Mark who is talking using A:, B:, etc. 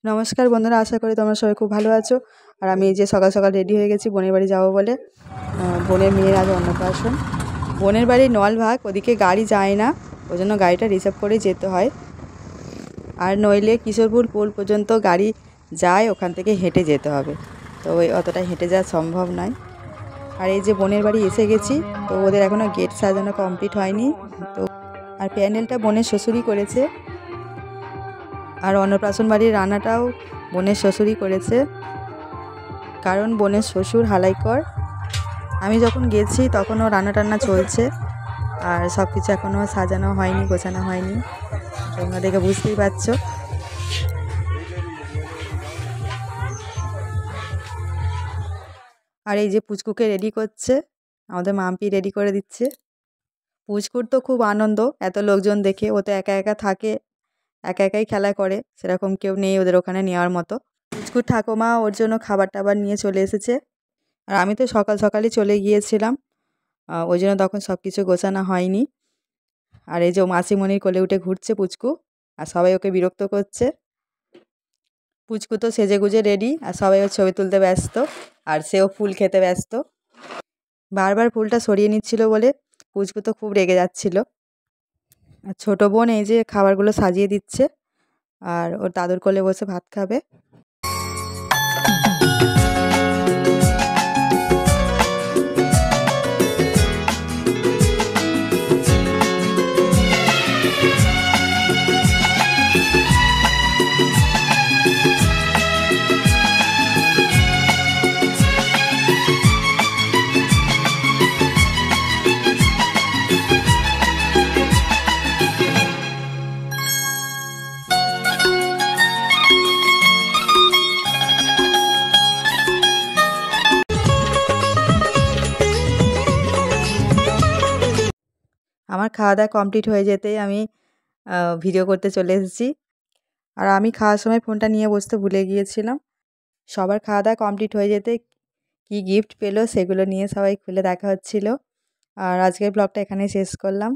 A: নমস্কার বন্ধুরা, আশা করি তোমরা সবাই খুব ভালো আছো। আর আমি এই যে সকাল সকাল রেডি হয়ে গেছি বোনের বাড়ি যাবো বলে। বোনের মেয়ের আজ অন্নপ্রাশন। বোনের বাড়ি নলভাগ, ওদিকে গাড়ি যায় না, ওই জন্য গাড়িটা রিজার্ভ করে যেতে হয়। আর নইলে কিশোরপুর পোল পর্যন্ত গাড়ি যায়, ওখান থেকে হেঁটে যেতে হবে, তো ওই অতটা হেঁটে যাওয়া সম্ভব নয়। আর এই যে বোনের বাড়ি এসে গেছি, তো ওদের এখনও গেট সাজানো কমপ্লিট হয়নি। তো আর প্যান্ডেলটা বোনের শ্বশুরই করেছে, আর অন্নপ্রাশন বাড়ির রান্নাটাও বোনের শ্বশুরই করেছে, কারণ বোনের শ্বশুর হালাইকর। আমি যখন গেছি তখনও রান্না টান্না চলছে, আর সব কিছু এখনও সাজানো হয়নি, গোছানো হয়নি, তোমরা দেখে বুঝতেই পারছো। আর এই যে পুচকুকে রেডি করছে, আমাদের মাম্পি রেডি করে দিচ্ছে। পুচকুর তো খুব আনন্দ এত লোকজন দেখে, ও তো একা একা থাকে, একা একাই খেলা করে, সেরকম কেউ নেই ওদের ওখানে নেওয়ার মতো। পুচকুর ঠাকুমা ওর জন্য খাবার টাবার নিয়ে চলে এসেছে, আর আমি তো সকাল সকালই চলে গিয়েছিলাম, ওই জন্য তখন সব কিছু গোছানো হয়নি। আর এই যে মাসিমণির কোলে উঠে ঘুরছে পুচকু, আর সবাই ওকে বিরক্ত করছে। পুচকু তো সেজে গুজে রেডি, আর সবাই ওর ছবি তুলতে ব্যস্ত, আর সেও ফুল খেতে ব্যস্ত। বারবার ফুলটা সরিয়ে নিচ্ছিল বলে পুচকু তো খুব রেগে যাচ্ছিল। আর ছোটো বোন এই যে খাবারগুলো সাজিয়ে দিচ্ছে, আর ওর দাদুর কোলে বসে ভাত খাবে। আমার খাওয়া দাওয়া কমপ্লিট হয়ে যেতেই আমি ভিডিও করতে চলে এসেছি। আর আমি খাওয়ার সময় ফোনটা নিয়ে বসতে ভুলে গিয়েছিলাম। সবার খাওয়া দাওয়া কমপ্লিট হয়ে যেতে কী গিফট পেলো সেগুলো নিয়ে সবাই খুলে দেখা হচ্ছিল। আর আজকের ব্লগটা এখানেই শেষ করলাম।